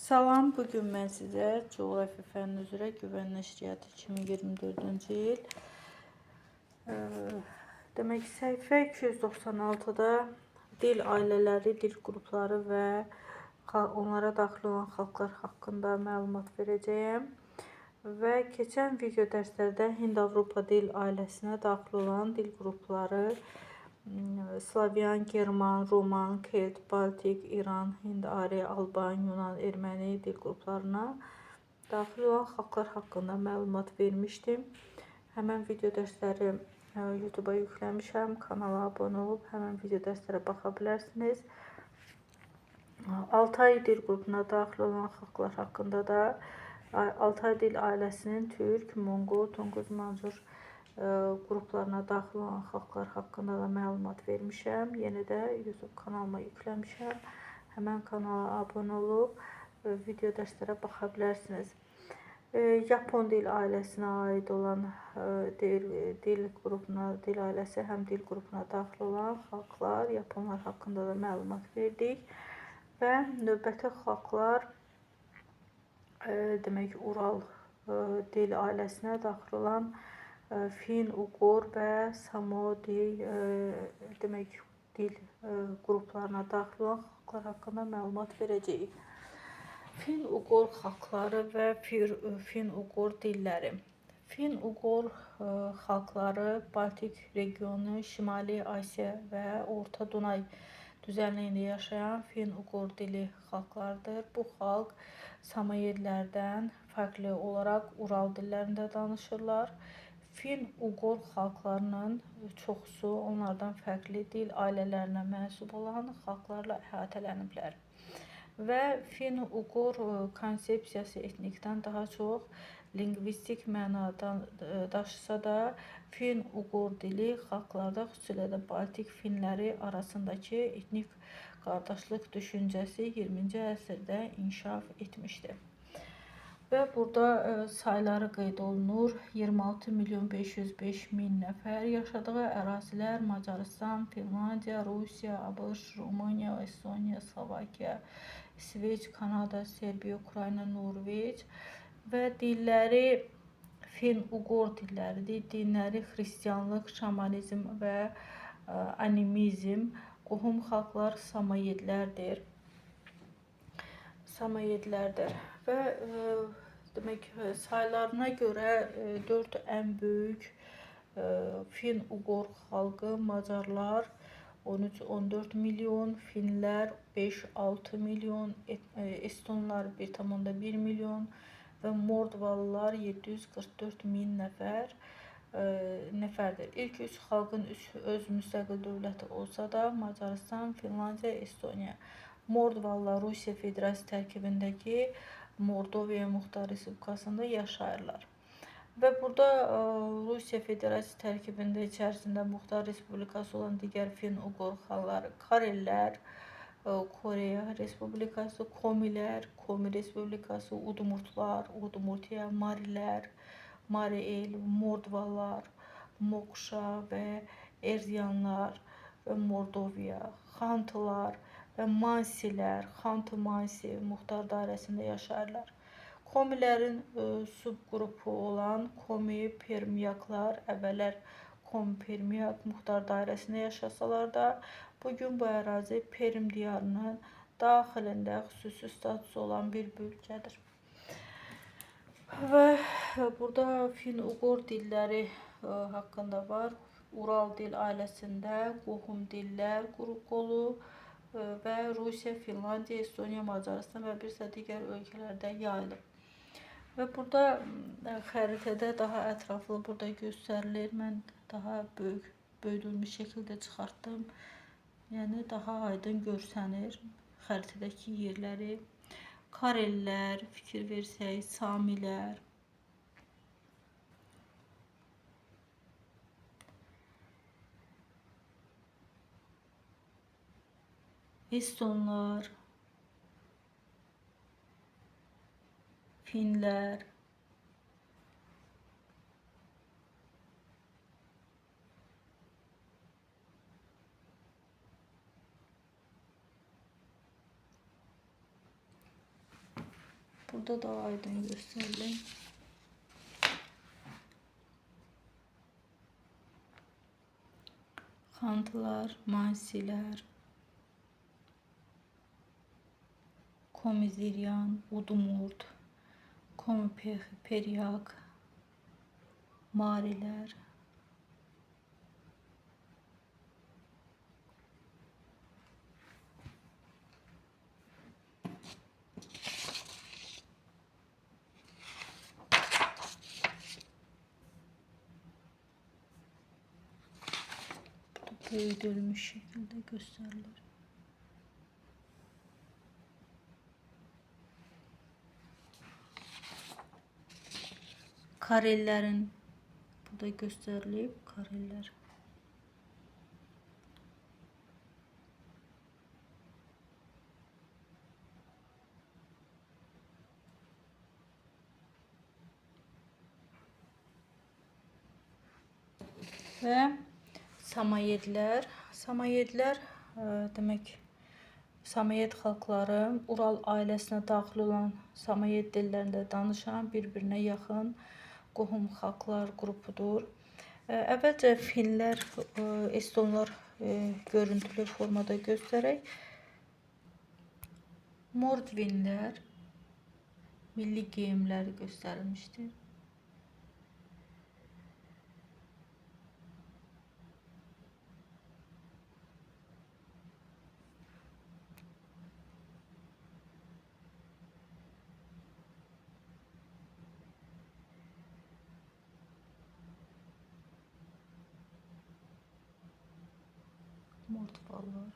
Salam, bugün mən sizə coğrafiya fənni üzrə Güvən Nəşriyyatı 2024-cü il demək səhifə 296-da dil ailələri, dil qrupları və onlara daxil olan xalqlar haqqında məlumat verəcəyəm. Və keçən video dərslərdə Hind-Avropa dil ailəsinə daxil olan dil qrupları Slavyan, German, Roman, Kelt, Baltik, İran, Hind-Ari, Alban, Yunan, Erməni dil qruplarına daxil olan xalqlar haqqında məlumat vermişdim. Həmən video dərsləri YouTube-a yükləmişəm. Kanala abunə olub həmən video dərslərə baxa bilərsiniz. Altay dil qrupuna daxil olan xalqlar haqqında da Altay dil ailəsinin Türk, Monqol, Tonquz, Mancur qruplarına daxil olan xalqlar haqqında da məlumat vermişəm. Yenə də YouTube kanalıma yükləmişəm. Həmən kanala abunə olub video dərslərə baxa bilərsiniz. Yapon dil ailəsinə aid olan dil qrupuna, dil ailəsi həm dil qrupuna daxil olan xalqlar, Yaponlar haqqında da məlumat verdik. Və növbəti xalqlar demək Ural dil ailəsinə daxil olan Fin, Uqor və Samo demək dil qruplarına daxil olan xalqlar haqqında məlumat verəcəyik. Fin-Uqor xalqları və Fin-Uqor dilləri. Fin-Uqor xalqları Baltik regionu, Şimali Asiya və Orta Dunay düzənliyində yaşayan Fin-Uqor dili xalqlardır. Bu xalq Samoyedlərdən fərqli olaraq Ural dillərində danışırlar. Fin-Uqor xalqlarının çoxusu onlardan fərqli dil ailələrinə mənsub olan xalqlarla əhatələniblər. Və Fin-Uqor konsepsiyası etnikdən daha çox lingvistik mənadan daşısa da, Fin-Uqor dili xalqlarda, xüsusilə də Baltik finləri arasındakı etnik qardaşlıq düşüncəsi 20-ci əsrdə inkişaf etmişdir. Və burada sayları qeyd olunur. 26.505.000 nəfər, yaşadığı ərazilər Macarıstan, Finlandiya, Rusiya, ABŞ, Rumıniya, Estoniya, Slovakiya, İsveç, Kanada, Serbiya, Ukrayna, Norveç və dilləri Fin-Uqor dilləridir. Dinləri xristianlıq, şamanizm və animizm. Qohum xalqlar Samoyedlərdir. Və demək saylarına görə 4 ən böyük Fin-Uqor xalqı Macarlar 13-14 milyon, Finlər 5-6 milyon, Estonlar 1,1 milyon və Mordvalılar 744.000 nəfərdir. İlk üç xalqın öz müstəqil dövləti olsa da, Macarıstan, Finlandiya, Estoniya, Mordvalılar Rusiya Federasiyası tərkibindəki Mordoviya Muxtar Respublikasında yaşayırlar. Və burada Rusiya Federasiyası tərkibində içərisində Muxtar Respublikası olan digər Fin-Uqor xalqları Karellər, Koreya Respublikası, Komilər, Komi Respublikası, Udmurtlar, Udmurtiya, Marilər, Mariel, Mordvalar, Mokşa və Erziyanlar və Mordoviya, Xantılar və Mansilər, Xantı-Mansi Muxtar dairəsində yaşayırlar. Komilərin subqrupu olan Komi-Permiyaklar əvvəllər Komi-Permiyak Muxtar dairəsində yaşasalar da, bugün bu ərazi Perm diyarının daxilində xüsusi statusu olan bir bölgədir. Və burada Fin-Uqor dilləri haqqında var. Ural dil ailəsində qohum dillər qolu və Rusiya, Finlandiya, Estoniya, Macarıstan və bir sıra digər ölkələrdə yayılıb. Və burada xəritədə daha ətraflı burada göstərilir. Mən daha böyüdülmüş şəkildə çıxartdım. Yəni daha aydın görsənir xəritədəki yerləri. Karellər, fikir versək, Samilər, Estonlar, Finlər, Burada da aydın gösterelim. Xantılar, mansilər, komiziryan, udumurt, komperyak, marilər. Büyüdülmüş şekilde gösterilir. Karellerin burada gösterilip kareller. Ve Samoyedlər. Samoyedlər demək Samoyed xalqları Ural ailəsinə daxil olan Samoyed dillərində danışan bir-birinə yaxın qohum xalqlar qrupudur. Əvvəlcə finlər, estonlar görüntülü formada göstərək. Mordvinlər milli geyimləri göstərilmişdir. Mordvallar.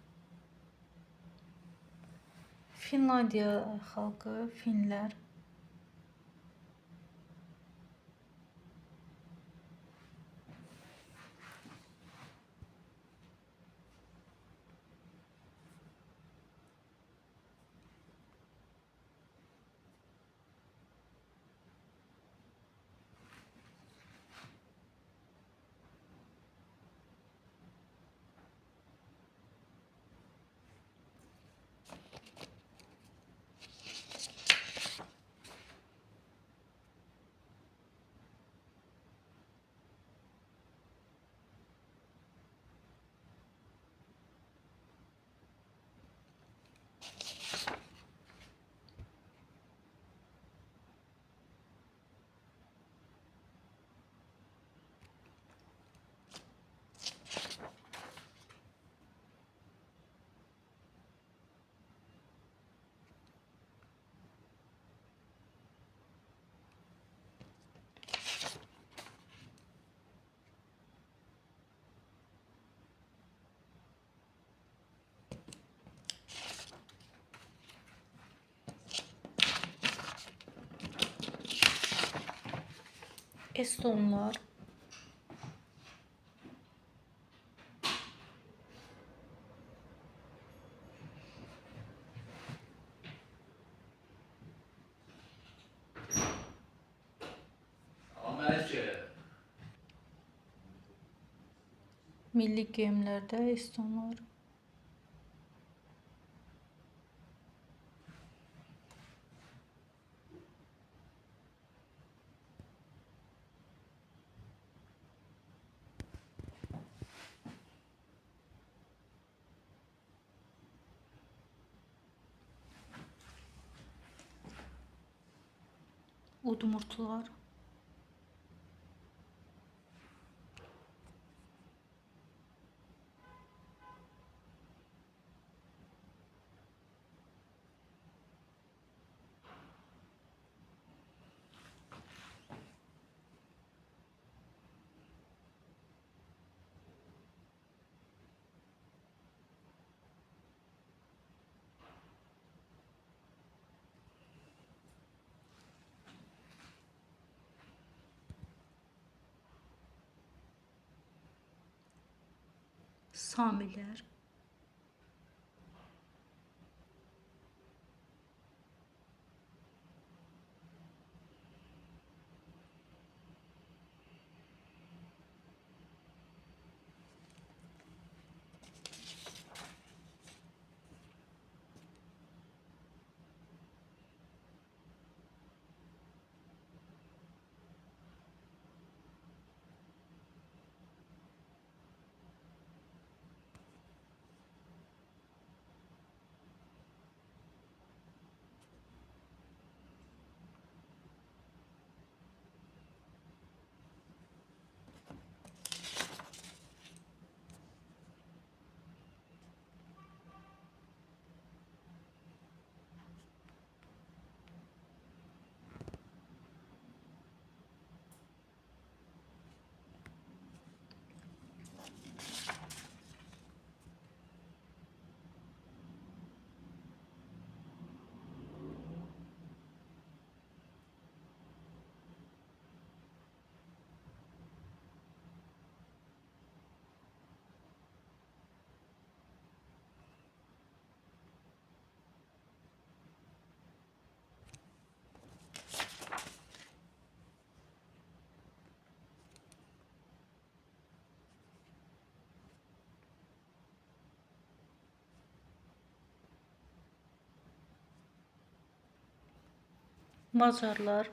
Finlandiya xalqı, finlər. Estonlar. Milli geyimlərdə estonlar. Udmurtlar. Samiler. Macarlar,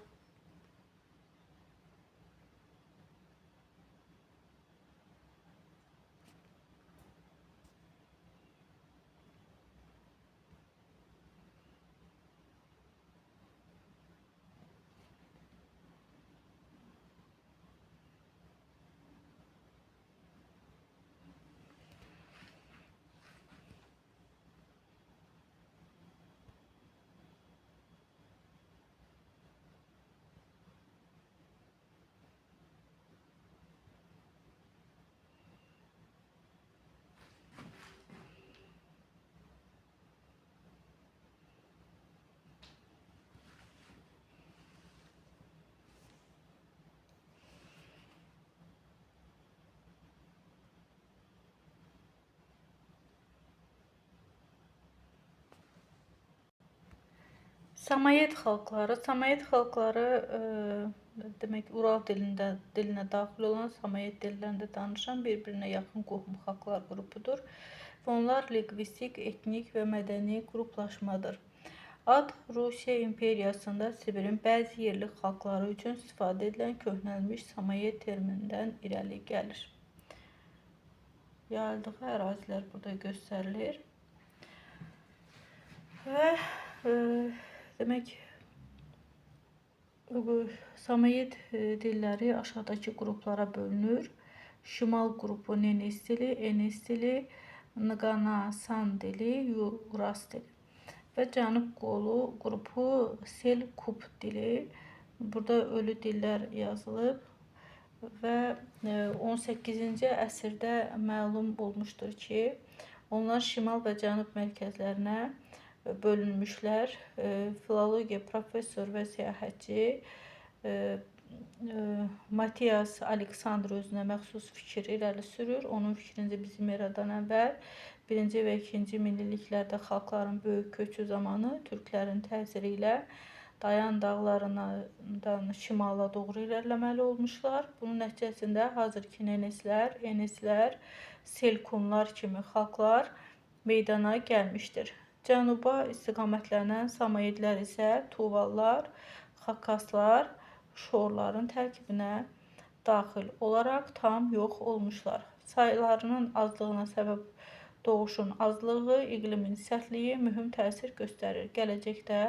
Samoyed xalqları. Samoyed xalqları demək Ural dilinə daxil olan Samoyed dillərində danışan bir-birinə yaxın qohum xalqlar qrupudur. Və onlar lingvistik, etnik və mədəni qruplaşmadır. Ad Rusiya imperiyasında Sibirin bəzi yerli xalqları üçün istifadə edilən köhnəlmiş Samoyed terminindən irəli gəlir. Yayıldığı ərazilər burada göstərilir. Və demək, Samoyed dilləri aşağıdakı qruplara bölünür. Şimal qrupu Nenes dili, Enes dili, Nganasan dili, Uras dili. Və Cənub qolu qrupu Selkup dili. Burada ölü dillər yazılıb və 18-ci əsrdə məlum olmuşdur ki, onlar şimal və cənub mərkəzlərinə bölünmüşlər. Filologiya professor və səyahətçi Matias Aleksandr özünə məxsus fikir irəli sürür. Onun fikrincə bizim eradan əvvəl 1-ci və 2-ci minilliklərdə xalqların böyük köçü zamanı türklərin təsiri ilə Dayan dağlarından şimala doğru irəliləməli olmuşlar. Bunun nəticəsində hazırki Neneslər, Eneslər, Selkunlar kimi xalqlar meydana gəlmişdir. Cənuba istiqamətlənən Samoyedlər isə Tuvallar, Xakaslar, Şorların tərkibinə daxil olaraq tam yox olmuşlar. Saylarının azlığına səbəb doğuşun azlığı, iqlimin sərtliyi mühüm təsir göstərir. Gələcəkdə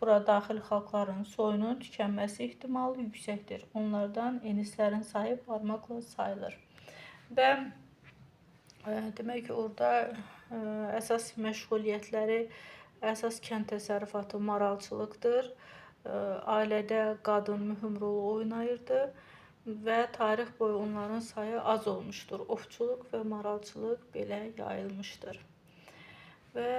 bura daxil xalqların soyunun tükənməsi ehtimalı yüksəkdir. Onlardan enislərin sayı barmaqla sayılır. Və demək, orada əsas məşğuliyyətləri, əsas kənd təsərrüfatı maralçılıqdır. Ailədə qadın mühüm rol oynayırdı və tarix boyu onların sayı az olmuşdur. Ovçuluq və maralçılıq belə yayılmışdır. Və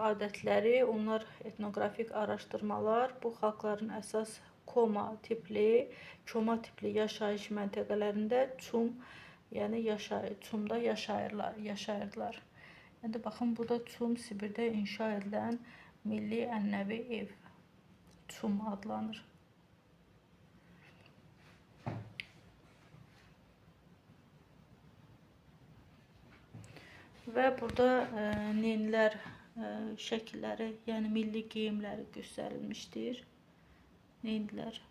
adətləri, onlar etnoqrafik araşdırmalar bu xalqların əsas koma tipli yaşayış məntəqələrində yəni çumda yaşayırlar. Yəni baxın, burada çum Sibirdə inşa edilən milli ənənəvi ev. Çum adlanır. Və burada nenlər şəkilləri, yəni milli geyimləri göstərilmişdir. Nenlər.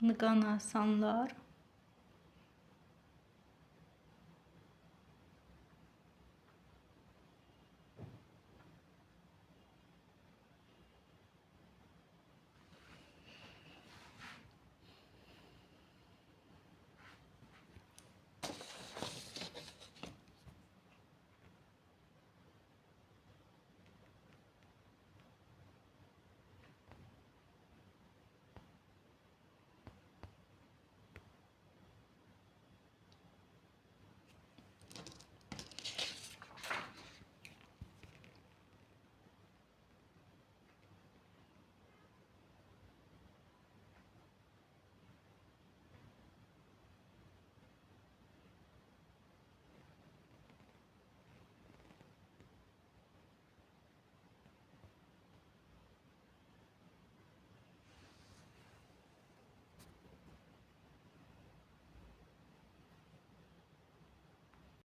Nganasanlar.